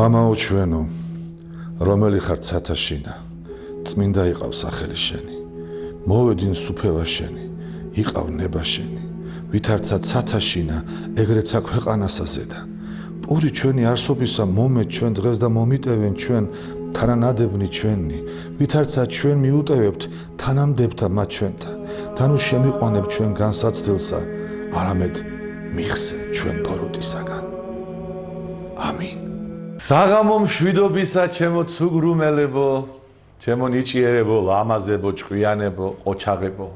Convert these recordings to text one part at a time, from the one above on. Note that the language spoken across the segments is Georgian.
მამაო ჩვენო, რომელი ხარ ცათაშინა, წმინდა იყავ სახელი შენი, მოვედინ სუფევა შენი, იყავ ნება შენი, ვითარცა ცათაშინა, ეგრეცა ქვეყანასა ზედა. პური ჩვენი არსობისა მომეთ ჩვენ დღეს და მომიტევენ ჩვენ თანანადებნი ჩვენი, ვითარცა ჩვენ მიუტევებთ თანამდებთა მათ ჩვენთა, თანუ შემიყვანებ ჩვენ განსაცდელსა, არამედ მიხსე ჩვენ ბოროტისაგან. ამინ. საღამო მშვიდობისა ჩემო ცუგრუმელებო, ჩემო ნიჭიერებო, ლამაზებო, ჭკვიანებო, ყოჩაღებო.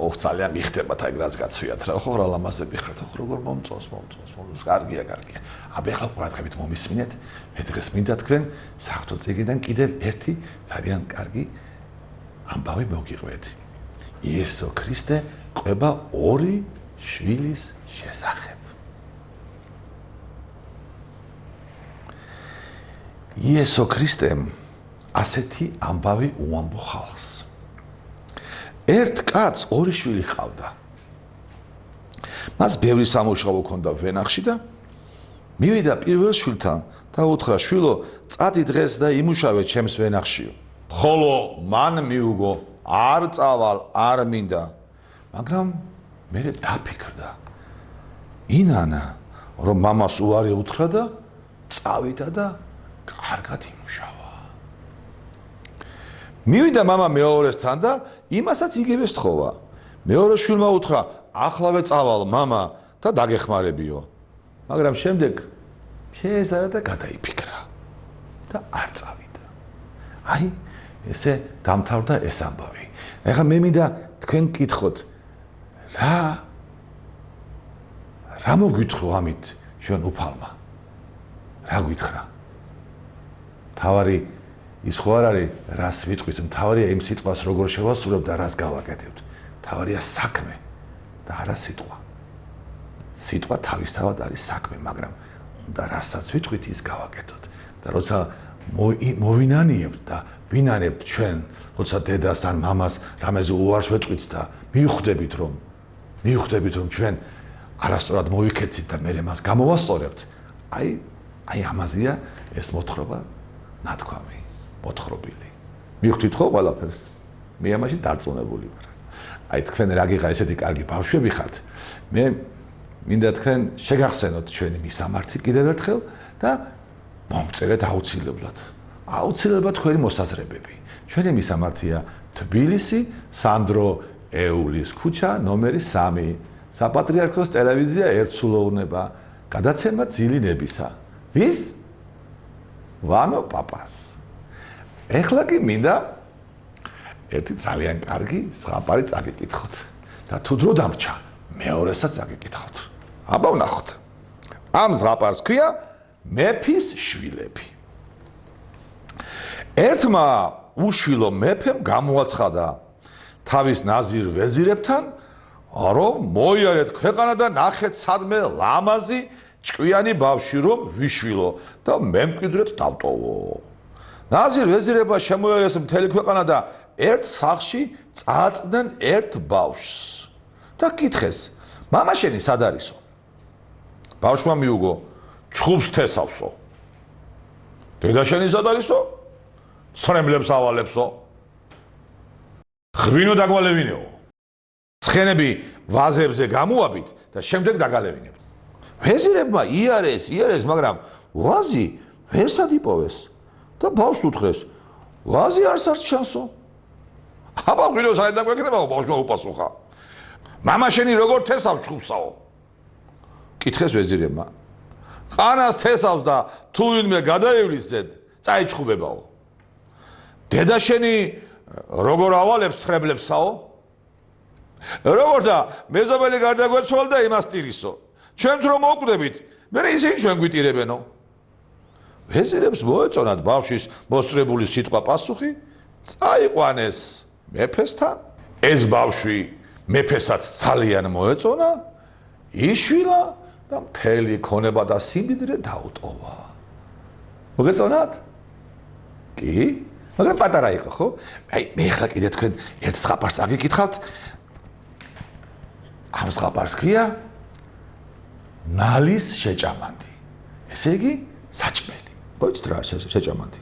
ძალიან მიხდებათ აი რაც გაცვიათ რა, ხო რა ლამაზები ხართ, ხო როგორ მომწონს, კარგია. აბა ახლა ყურადღებით მომისმინეთ, მე დღეს მინდა თქვენ საღვთო წიგნიდან კიდევ ერთი ძალიან კარგი ამბავი მოგიყვეთ. იესო ქრისტე ყვება ორი შვილის შესახებ. იესო ქრისტემ ასეთი ამბავი უამბო ხალხს. ერთ კაცს ორი შვილი ჰყავდა. მას ბევრი სამუშაო ჰქონდა ვენახში და მივიდა პირველ შვილთან და უთხრა: შვილო, წადი დღეს და იმუშავე ჩემს ვენახშიო. ხოლო მან მიუგო: არ წავალ, არ მინდა. მაგრამ მე დაფიქრდა. ინანა, რომ მამას უარი უთხრა და წავიდა და კარგად იმუშავა. მივიდა მამა მეორესთან და იმასაც იგივე სთხოვა. მეორე შვილმა უთხრა: ახლავე წავალ მამა და დაგეხმარებიო. მაგრამ შემდეგ შეეზარა და გადაიფიქრა და არ წავიდა. აი, ესე დამთავრდა ეს ამბავი. ეხლა მე მინდა თქვენ გკითხოთ, რა მოგვითხრა ამით ჩვენ უფალმა? რა გვითხრა? თავარი ის ხო არ არის რას ვიტყვით, თავარია იმ სიტყვას როგორ შევასრულებ და რას გავაკეთებთ. თავარია საქმე და არა სიტყვა. სიტყვა თავისთავად არის საქმე, მაგრამ უნდა რასაც ვიტყვით ის გავაკეთოთ. და როცა მოვინანიებთ და ვინანებთ ჩვენ, როცა დედას ან მამას რამეზე უარს ვეტყვით და მივხვდებით რომ ჩვენ არასწორად მოვიქეცით და მე მას გამოვასწორებთ, აი ამაზეა ეს მოთხრობა ნათქვამი, მოთხრობილი. მივხვდით ხო ყველაფერს? მე ამაში დარწმუნებული ვარ. აი თქვენ რაგიღა ესეთი კარგი ბავშვები ხართ, მე მინდა თქვენ შეგახსენოთ ჩვენი მისამართი კიდევ ერთხელ და მომწერეთ აუცილებლად თქვენი მოსაზრებები. ჩვენი მისამართია თბილისი, სანდრო ეულის ქუჩა, ნომერი 3, საპატრიარქოს ტელევიზია ერთსულოვნება, გადაცემა ძილინებისა. ვის? ვანო პაპას. ეხლა კი მინდა ერთი ძალიან კარგი ზღაპარი წაგიკითხოთ და თუ დრო დამრჩა, მეორესაც წაგიკითხოთ. აბა ვნახოთ. ამ ზღაპარს ქვია მეფის შვილები. ერთმა უშვილო მეფემ გამოაცხადა თავის ნაზირ ვეზირებთან, რომ მოიარეთ ქვეყანა და ნახეთ სადმე ლამაზი ჭკვიანი ბავშვი რომ ვიშვილო და მემკვიდრედ დავტოვო. ნაზირ ვეზირებმა შემოიარეს მთელი ქვეყანა და ერთ სახლში წააწყდნენ ერთ ბავშვს და კითხეს: მამა შენი სად არისო? ბავშვმა მიუგო: ჩხუბს თესავსო. დედა შენი სად არისო? ცრემლებს ავალებსო. ღვინო დაგვალევინეო. ცხენები ვაზებზე გამოაბით და შემდეგ დაგალევინებთ. ვეზირებმა იარეს, მაგრამ ვაზი ვერსად იპოვეს და ბავშვს უთხრეს: ვაზი არც ჩანსო. აბა ღვინო საერთოდ დაგვეკნებაო, ბავშვმა უპასუხა: მამა შენი როგორ თესავს ჩხუბსაო? კითხეს ვეზირებმა: ყანას თესავს და თუ ვინმე გადაევლის ზედ, წაიჩხუბებაო. დედა შენი როგორ ავალებს ხრებლებსაო? როგორ და მეზობელი გარდაგვეცვალ და იმას ტირისო. ჩვენც რომ მოვკვდებით, მე ისინი ჩვენ გვიტირებენო. ვეზირებს მოეწონათ ბავშვის მოსწრებული სიტყვა პასუხი, წაიყვანეს მეფესთან. ეს ბავშვი მეფესაც ძალიან მოეწონა, იშვილა და მთელი ქონება და სიმდიდრე დაუტოვა. მოგეწონათ? კი? მაგრამ პატარა იყო, ხო? აი, მე ახლა კიდე თქვენ ერთ ზღაპარს აგიკითხავთ. ამ ზღაპარს ქვია ნალის შეჭამანდი. ესე იგი, საჭმელი. მოიცით რა შეჭამანდი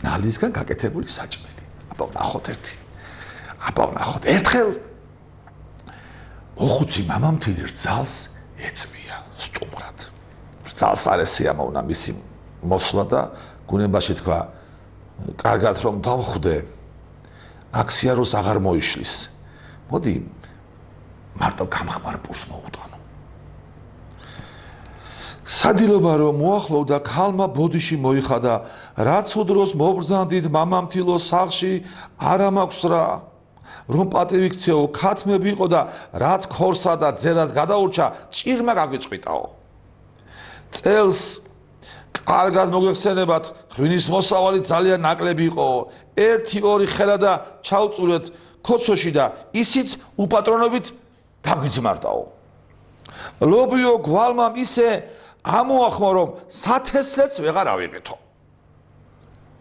ნალისგან გაკეთებული საჭმელი აბა ვნახოთ ერთი აბა ვნახოთ ერთხელ მოხუცი მამამთილი რძალს ეწვია სტუმრად რძალს არ ესიამოვნა მისი მოსვლა და გუნებაში თქვა კარგად რომ დავხვდე აქ სიაროს აღარ მოიშლის მოდი მარტო გამხმარ პურს მოუტანო სადილობა რომ მოახლოვდა ქალმა ბოდიში მოიხადა რაც უდროს მობრძანდით მამამთილო სახლში არ მაქვს რა რომ პატივი ქცეო ქათმები იყო და რაც ქორსა და ძერას გადაურჩა ჭირმა გაგვიწყვიტაო წელს კარგად მოგეხსენებათ ღვინის მოსავალი ძალიან ნაკლები იყო 1-2 ხელა და ჩავწურეთ ქოცოში და ისიც უპატრონობით დაგვიძმარტაო ლობიო გვალმა ისე ამოახმა რომ სათესლეც ვეღარ ავიღეთო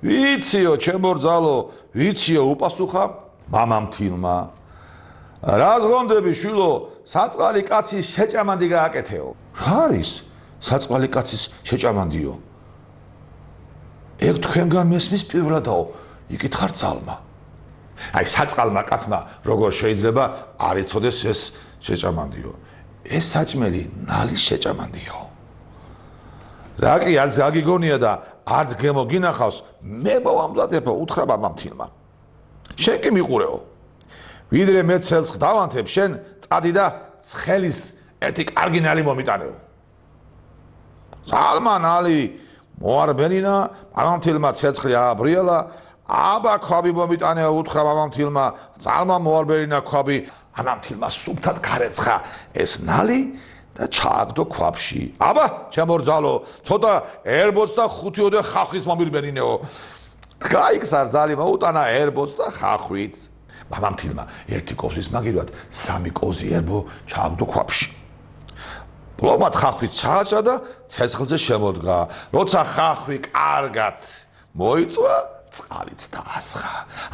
ვიციო ჩემო რძალო ვიციო უპასუხა მამამთილმა რა ზღონდები შვილო საწყალი კაცის შეჭამანდი გააკეთეო რა არის საწყალი კაცის შეჭამანდიო ეგ თქვენგან მესმის პირველადაო იკითხარ ძალმა აი საწყალმა კაცმა როგორ შეიძლება არ იცოდეს ეს შეჭამანდიო ეს საჭმელი ნალის შეჭამანდიო რა კი არც გაგიგონია და არც გემოგინახავს მე მოვამზადებო უთხრა მამამთილმა შენ კი მიყურეო ვიდრე მე ცელს ხდავანთებ შენ წადი და ცხელის ერთი კარგი ნალი მომიტანეო ძალმა ნალი მოარბენინა მამამთილმა ცეცხლი ააბრიალა აბა ქვაბი მომიტანეო უთხრა მამამთილმა ძალმა მოარბენინა ქვაბი მამამთილმა სუფთად გარეცხა ეს ნალი და ჩააგდო ქვაბში აბა ჩემო რძალო ცოტა ერბოც და 5-10 ხახვის მომირბენინეო გაიქსარ ძალი მოუტანა ერბოც და ხახვით მამამთილმა ერთი კოვზის მაგირად 3 კოვზი ერბო ჩააგდო ქვაბში ბლომად ხახვით ჩააჭა და ცეცხლზე შემოდგა როცა ხახვი კარგად მოიწვა წყალიც დაასხა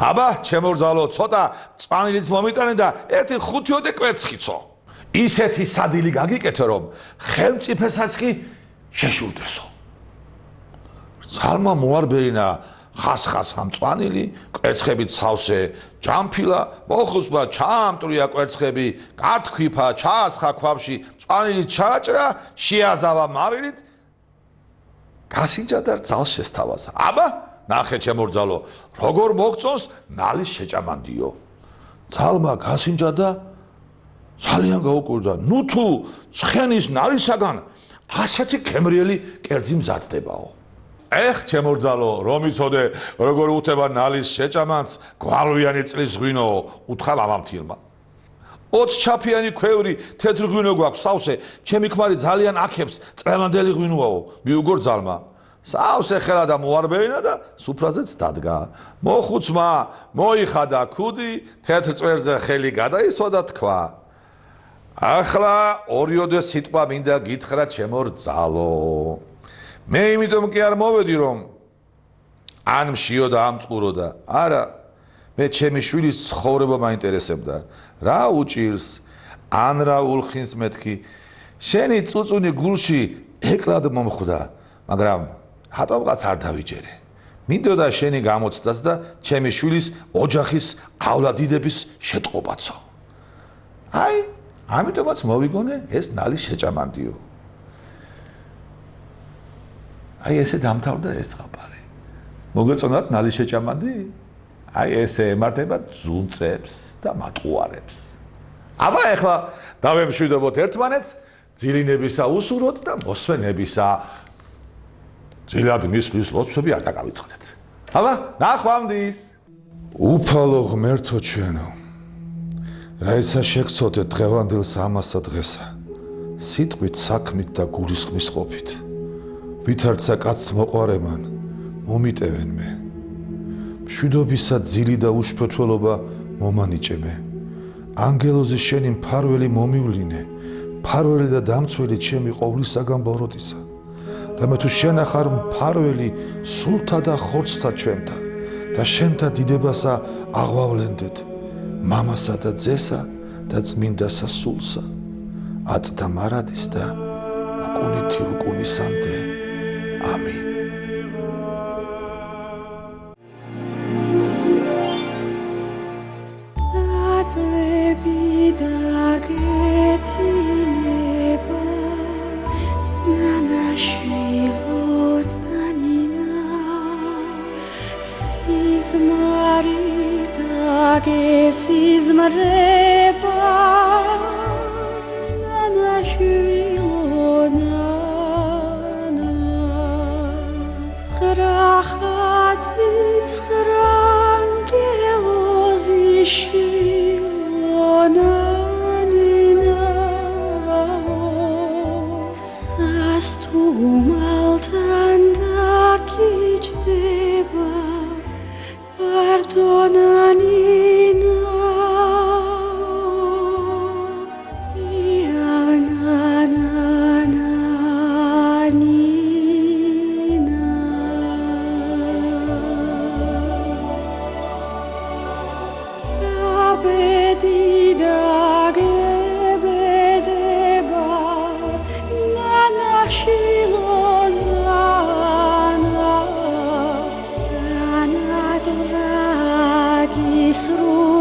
აბა ჩემო რძალო ცოტა წვანილიც მომიტანე და ერთი 5-10 კვერცხიცო ისეთი სადილი გაგიკეთე რომ ხელმწიფესაც კი შეშურდესო ძალმა მოარბერინა ხასხას ამწვანილი კვერცხებით სავსე ჯამფილა მოხუცმა ჩაამტრია კვერცხები გათქვიფა ჩაასხა ქვაბში წვანილი ჩააჭრა შეაზავა მარილით გასინჯა და ძალს შესთავაზა აბა ნახე ჩემო რძალო როგორ მოგწონს ნალის შეჭამანდიო ძალმა გასინჯა და ძალიან გაუკვირდა ნუ თუ ცხენის ნალისაგან ასეთი ქემრიელი კერძი მზადდებაო ეხ ჩემო რძალო რომ იცოდე როგორ უთება ნალის შეჭამანს გვალვიანი წლის ღვინო უთხრა მამამთილმა 20 ჩაფიანი ქვევრი თეთრ ღვინო გვაქვს სავსე ჩემი ქმარი ძალიან აქებს წლევანდელი ღვინოაო მიუგორ ძალმა სავსე ხელა და მოარბენა და სუფრაზეც დადგა მოხუცმა მოიხადა ქუდი თეთრ წვერზე ხელი გადაისვა და თქვა ახლა 2-ოდე სიტყვა მინდა გითხრა ჩემო რძალო მე იმიტომ კი არ მოვედი რომ ან მშიო და ამწყურო და არა მე ჩემი შვილის ცხოვრება მაინტერესებდა რა უჭირს ან რა ულხინს მეთქი შენი წუწუნი გულში ეკლად მომხვდა მაგრამ რატომღაც არ დავიჯერე მინდოდა შენი გამოცდას და ჩემი შვილის ოჯახისავლადიდების შეტყობაცო აი ამიტომაც მოვიგონე ეს ნალის შეჭამანდიო აი ესე დამთავრდა ეს ზღაპარი მოგეწონათ ნალის შეჭამანდი აი ესე ემართება ძუნწებს და მატყუარებს აბა ეხლა დავემშვიდობოთ ერთმანეთს ძილინებისა უსურვოთ და მოსვენებისა ძილად მისვლის ლოცვები არ დაგავიწყდეთ აბა ნახვამდის უფალო ღმერთო ჩვენო რა ისა შეგწოდეთ დღევანდელს ამასა დღესა სიტყვით საქმით და გულისხმის ყოფით ვითარცა კაცს მოყვარემან მომიტევენ მე მშვიდობისა ძილი და უშფოთველობა მომანიჭებე ანგელოზი შენი მფარველი მომივლინე მფარველი და დამცველი ჩემი ყოვლისაგან ბოროტისა და მე თუ შენ ახარ მფარველი სულთა და ხორცთა ჩვენთა და შენთა დიდებასა აღვავლენდეთ მამასა და ძესა და წმინდასა სულსა აწდა მარადის და უკუნითი უკუნისამდე ამინ გესიზმრება ნანაშვილონა ცხრახათი ცხრანგელოზი შილონა სასტუმალთან დაგიჯდება პარდონანინა Sru